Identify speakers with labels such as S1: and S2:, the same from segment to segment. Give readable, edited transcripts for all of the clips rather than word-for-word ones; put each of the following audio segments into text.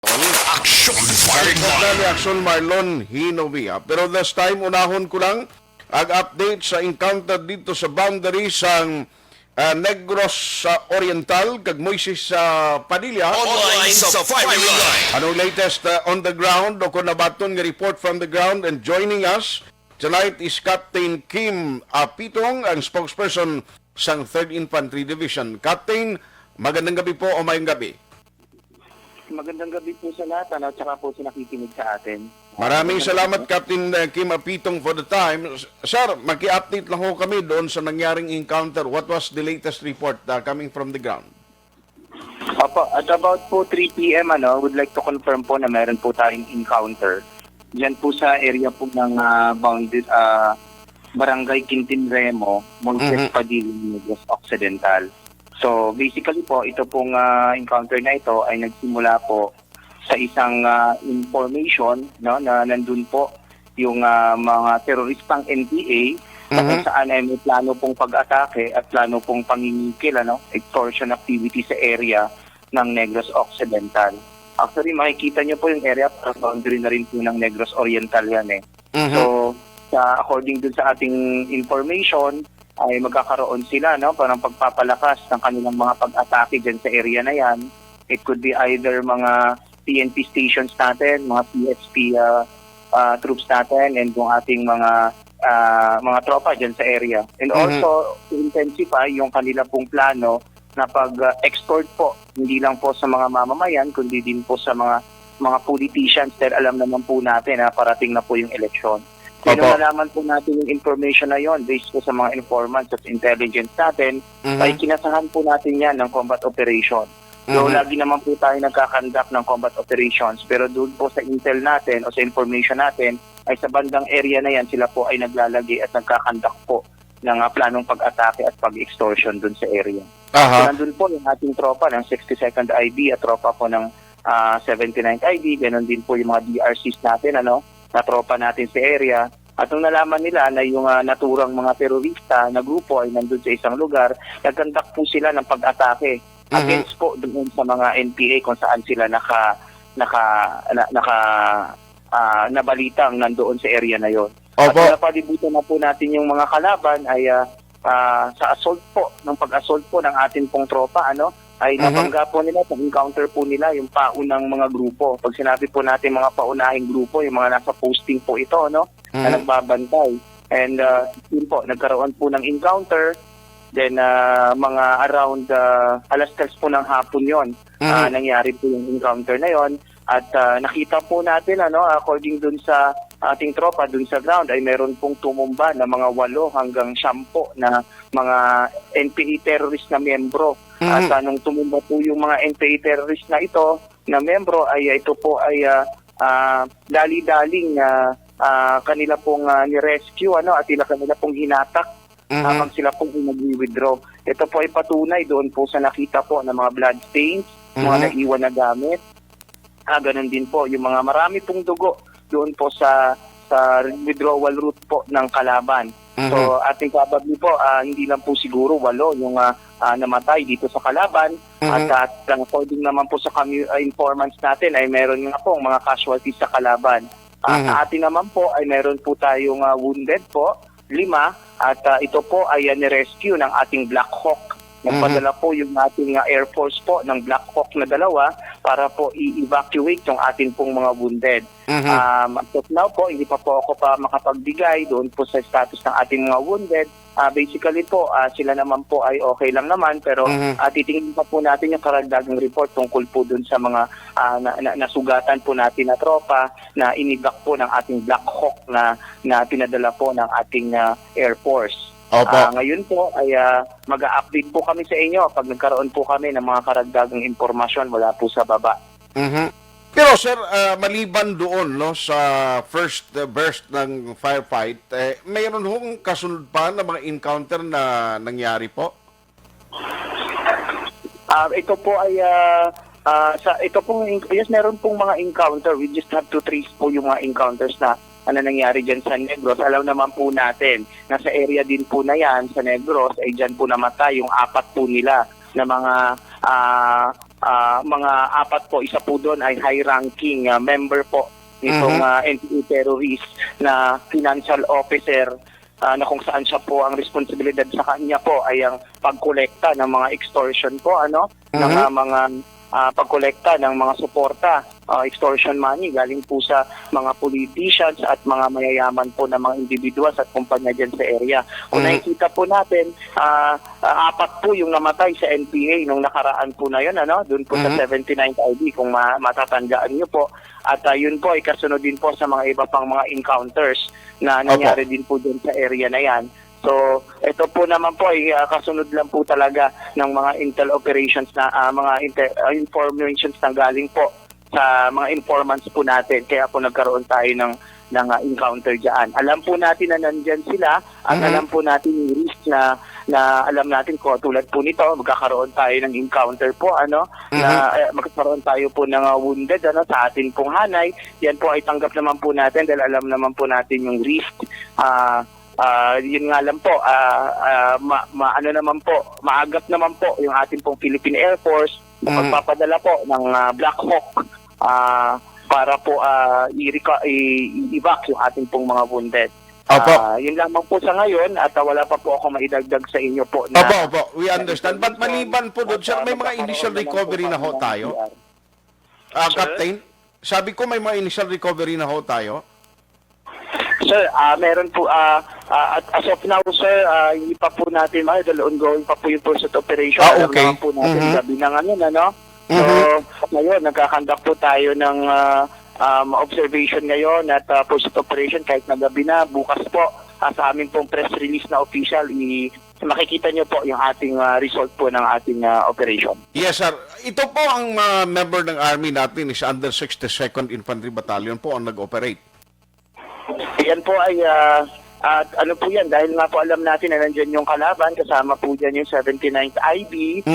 S1: Aksyon Firing Line.
S2: Aksyon Marlon Hinovia. Pero this time, unahon ko lang ag-update sa encounter dito sa boundary sang Negros Oriental kag Moises Padilla.
S1: Online sa firing line.
S2: Anong latest on the ground o kung nabaton nga report from the ground, and joining us tonight is Captain Kim Apitong, ang spokesperson sang 3rd Infantry Division. Captain, magandang gabi po o mayong gabi.
S3: Magandang gabi po sa lahat, at saka po sa nakikinig sa atin.
S2: Maraming salamat, Captain Kim Apitong, for the time. Sir, maki-update lang ho kami doon sa nangyaring encounter. What was the latest report coming from the ground?
S3: Opo, at about po 3 p.m. Would like to confirm po na meron po tayong encounter. Diyan po sa area po ng Barangay Quintin Remo, Moises Padilla, Negros Occidental. So basically po, ito pong encounter na ito ay nagsimula po sa isang information, no, na nandun po yung mga teroristang NPA na kung saan ay may plano pong pag-atake at plano pong pangingikil, extortion activity sa area ng Negros Occidental. Actually, makikita nyo po yung area, boundary na rin po ng Negros Oriental yan eh. So according dun sa ating information, ay magkakaroon sila, parang pagpapalakas ng kanilang mga pag-atake dyan sa area na yan. It could be either mga PNP stations natin, mga PSP troops natin, and yung ating mga tropa dyan sa area. And also, to intensify yung kanila pong plano na pag-export po, hindi lang po sa mga mamamayan, kundi din po sa mga politicians, dahil alam naman po natin na parating na po yung eleksyon. Kaya nung nalaman po natin yung information na yon based po sa mga informants at intelligence natin, ay kinasahan po natin yan ng combat operation. So lagi naman po tayo nagkakandak ng combat operations, pero doon po sa intel natin o sa information natin, ay sa bandang area na yan, sila po ay naglalagay at nagkakandak po ng planong pag-atake at pag-extortion doon sa area. So nandun po yung ating tropa ng 62nd IB at tropa po ng 79th IB, ganoon din po yung mga DRCs natin, na tropa natin sa area. At nung nalaman nila na yung naturang mga terorista na grupo ay nandun sa isang lugar, nagkandak po sila ng pag-atake against po doon sa mga NPA kung saan sila nabalitang nandoon sa area na yon. At napalibutan na po natin yung mga kalaban ay sa assault po, ng pag-assault po ng ating pong tropa, ay nabangga po nila, encounter po nila yung paunang mga grupo. Pag sinabi po natin mga paunahing grupo, yung mga nasa posting po ito, na nagbabantay. And yun po, nagkaroon po ng encounter, then mga around alas 3 po ng hapon yon, nangyari po yung encounter na yon. At nakita po natin, according dun sa ating tropa, dun sa ground, ay meron pong tumumba na mga 8 hanggang 10 na mga NPA terrorist na miyembro. At nung tumumba po yung mga NPA terrorist na ito, na miyembro, ay ito po ay dali-daling kanila pong ni-rescue, at kanila pong hinatak habang sila pong nag-withdraw. Ito po ay patunay doon po sa nakita po ng mga blood stains, mga naiwan na gamit. Ganun din po, yung mga marami pong dugo doon po sa withdrawal route po ng kalaban. So ating probably po, hindi lang po siguro 8 yung namatay dito sa kalaban. At according naman po sa informants natin ay meron nga po mga casualties sa kalaban. Sa atin naman po ay meron po tayong wounded po, 5. At ito po ay ni-rescue ng ating Black Hawk. Nagpadala po yung ating Air Force po ng Black Hawk na 2 para po i-evacuate yung ating pong mga wounded. As of now po, hindi pa po ako makapagbigay doon po sa status ng ating mga wounded. Basically po, sila naman po ay okay lang naman, pero titingin pa po natin yung karagdagang report tungkol po doon sa mga nasugatan po natin na tropa na inibak po ng ating Black Hawk na pinadala po ng ating Air Force. Ngayon po ay mag-a-update po kami sa inyo pag nagkaroon po kami ng mga karagdagang impormasyon mula po sa baba.
S2: Pero sir, maliban doon sa first burst ng firefight, mayroon hong kasunod pa na mga encounter na nangyari po?
S3: Ito po ay yes, meron pong mga encounter. We just have to trace po yung mga encounters na nangyari dyan sa Negros. Alam naman po natin na sa area din po na yan, sa Negros, ay dyan po namatay yung 4 po nila na mga mga apat po, isa po doon ay high-ranking member po nitong NPA terrorist na financial officer na kung saan siya po ang responsibilidad sa kanya po ay ang pagkolekta ng mga extortion po, ng mga pagkolekta ng mga suporta, extortion money galing po sa mga politicians at mga mayayaman po na mga individuals at kumpanya dyan sa area. Kung nakikita po natin, apat po yung namatay sa NPA nung nakaraan po na yun, doon po sa 79th ID kung matatandaan nyo po. At yun po ay kasunod din po sa mga iba pang mga encounters na nangyari din po dun sa area na yan. So, ito po naman po ay kasunod lang po talaga ng mga intel operations na mga informations na galing po sa mga informants po natin. Kaya po nagkaroon tayo ng encounter dyan. Alam po natin na nandyan sila at alam po natin yung risk na alam natin ko tulad po nito, magkakaroon tayo ng encounter po, na magkakaroon tayo po ng wounded sa atin pong hanay. Yan po ay tanggap naman po natin dahil alam naman po natin yung risk. Yun nga lang po, maagap naman po yung ating pong Philippine Air Force na pagpapadala po ng Black Hawk para po i-evac yung ating pong mga wounded. Yun lamang po sa ngayon at wala pa po ako maidagdag sa inyo po.
S2: Opo, we understand. But maliban po doon, sir, may mga initial recovery na ho tayo? Captain, sabi ko may mga initial recovery na ho tayo?
S3: Sir, meron po, as of now, sir, hindi pa po natin, dahil ongoing pa po yung pursuit operation.
S2: Okay.
S3: Alam naman po natin, gabi na ngayon, So, ngayon, nagkakandak po tayo ng observation ngayon at pursuit operation kahit na gabi na. Bukas po, sa amin pong press release na official, makikita nyo po yung ating result po ng ating operation.
S2: Yes, sir. Ito po ang member ng Army natin is under 62nd Infantry Battalion po ang nag-operate.
S3: Yan po ay, ano po yan, dahil nga po alam natin na nandyan yung kalaban, kasama po dyan yung 79th IB,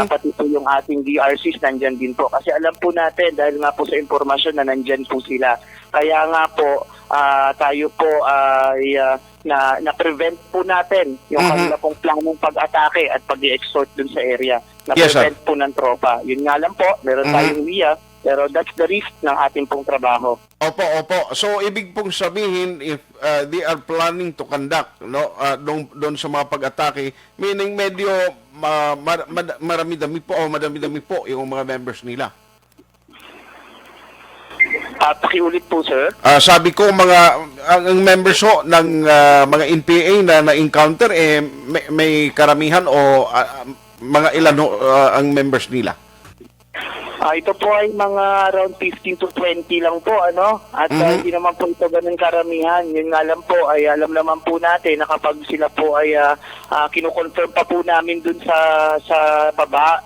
S3: pati po yung ating DRCs nandyan din po. Kasi alam po natin, dahil nga po sa informasyon na nandyan po sila. Kaya nga po, tayo po ay na-prevent po natin yung kanila pong planong pag-atake at pag-i-extort dun sa area. Na-prevent po ng tropa. Yun nga lang po, meron tayong WIA, pero that's the risk ng ating pong trabaho.
S2: Opo. So, ibig pong sabihin, if they are planning to conduct doon sa mga pag-atake, meaning medyo madami-dami po yung mga members nila.
S3: Pakiulit po, sir.
S2: Sabi ko, ang members ho ng mga NPA na na-encounter, may karamihan o mga ilan ho ang members nila?
S3: Ito po ay mga around 15 to 20 lang po, At hindi naman po ito ganun karamihan. Yun nga lang po, ay alam naman po natin na kapag sila po ay kinukonfirm pa po namin dun sa baba,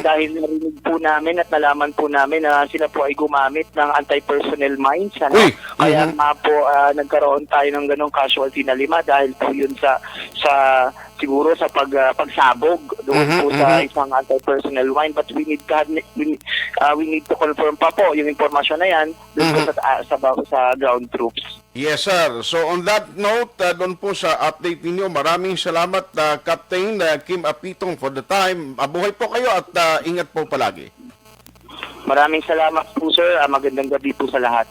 S3: dahil narinig po namin at nalaman po namin na sila po ay gumamit ng anti-personnel mines, Kaya nga po nagkaroon tayo ng ganong casualty na 5 dahil po yun sa siguro sa pagsabog doon po sa isang anti-personnel mine, but we need to confirm pa po yung impormasyon na yan doon po sa ground troops.
S2: Yes, sir. So on that note, doon po sa update ninyo, maraming salamat, Captain Kim Apitong, for the time. Mabuhay po kayo at ingat po palagi.
S3: Maraming salamat po, sir. Magandang gabi po sa lahat.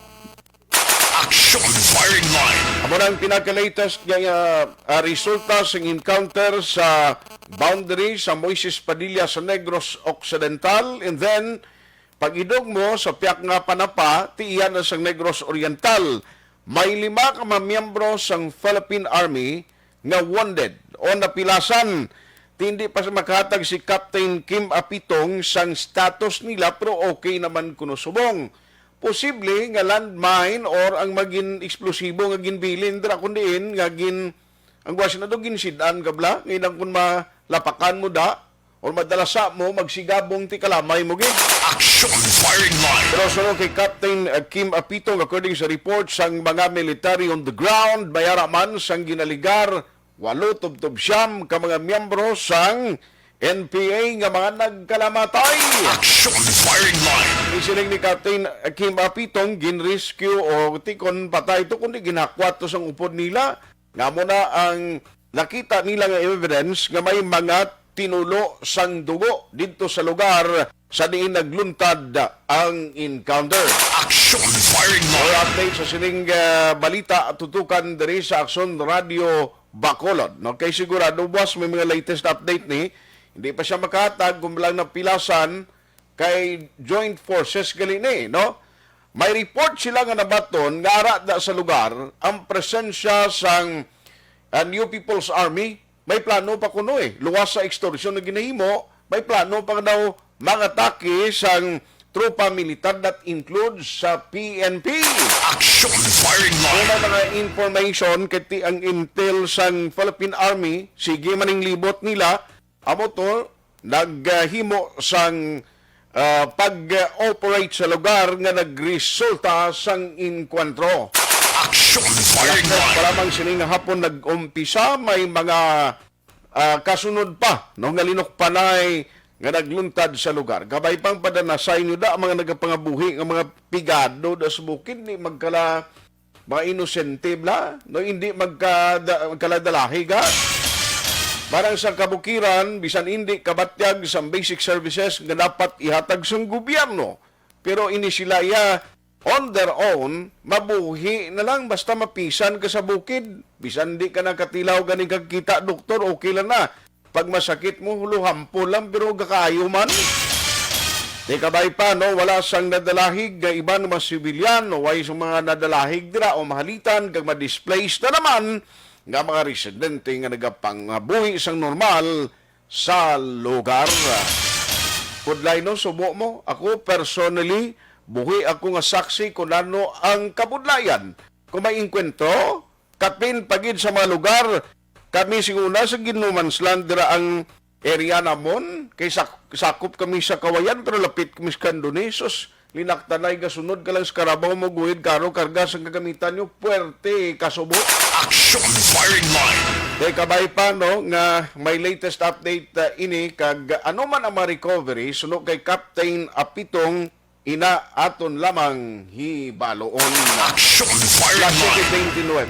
S1: Aksyon Firing Line.
S2: Amo na ang pinaka-latest resulta sa encounter sa boundary sa Moises Padilla sa Negros Occidental, and then pag-idog mo sa piyak nga panapa, tiiyan na sa Negros Oriental. May 5 ka miyembro sang Philippine Army nga wounded o napilasan. Hindi pa makahatag si Captain Kim Apitong sang status nila, pero okay naman kuno subong. Posible nga landmine or ang maging eksplosibo nga ginbilin dira kundiin nga ang wasin na do ginsidan gabla ngayon kung malapakan mo da or madalasa mo magsigabong ti kalamay mo gid.
S1: Aksyon Firing Line.
S2: Pero sunod kay Captain Kim Apitong, according sa report sang mga military on the ground, bayara man sang ginaligar 8 tubtob siyam ka mga miyembro sang NPA nga mga nagkalamatay.
S1: Aksyon Firing Line.
S2: Isinig ni Captain Kim Apitong, gin-rescue o tikon patay ito kundi ginakwat sang upod nila. Nga mo na ang nakita nila nga evidence nga may mga tinulo sang dugo dito sa lugar sa diin nagluntad ang encounter.
S1: Aksyon Firing
S2: More
S1: Line.
S2: update sa sining balita at tutukan diri sa Aksyon Radio Bacolod. No, kay sigurado boss may mga latest update ni. Hindi pa siya makahatag kung lang napilasan kay Joint Forces gali ni, no? May report sila nga nabaton nga ara da sa lugar ang presensya sang New People's Army. May plano pa kuno luwas sa extortion na ginahimo, may plano pa daw mangatake sang tropa militar that includes sa PNP.
S1: Aksyon Firing Line.
S2: Una mga information kiti ang intel sang Philippine Army, sige maning libot nila, amo to naghimo sang pag-operate sa lugar nga nagresulta sang enkwentru.
S1: Aksyon Firing Line.
S2: Para mang sining hapon nag-umpisa, may mga kasunod pa, no, nga linok panay nga nagluntad sa lugar. Gabay pang padanasay nyo da, ang mga nagapangabuhi, ang mga pigado da sa bukid, ni magkala, mga inosente bla, no, hindi magkaladalahi ga. Parang sa kabukiran, bisan hindi kabatyag sa basic services nga dapat ihatag sa gobyerno. Pero ini sila on their own, mabuhi na lang basta mapisan ka sa bukid. Bisan di ka nakatilaw ganing kagkita, doktor, okay lang na. Pag masakit mo, huluhampo lang, pero gakayo man. Di kabay pa, no, wala sang nadalahig nga iba ng mga sibilyan, o way sa mga nadalahig dira o mahalitan, kag ma-displace na naman nga mga residente nga nagapangabuhi isang normal sa lugar. Kudlay no, subo mo, ako personally, buhi ako nga saksi kung ano ang kabudlayan. Kung may enkwentro, kapin pagid sa mga lugar, kami siguna sa Ginumansland dira ang area namon, kay sakop kami sa Kawayan, pero lapit kami sa Candonesos. Linaktanay kasunod ka lang sa Karabaw mo, guhid karo, karga sa gagamitan nyo, puwerte, kasubo.
S1: Aksyon Firing Line.
S2: Kay kabay pa, no, nga may latest update ini, kag ano man ang ma-recovery, sunod kay Captain Apitong, ina aton lamang hibaloon.
S1: Aksyon Firing
S2: Last
S1: Line.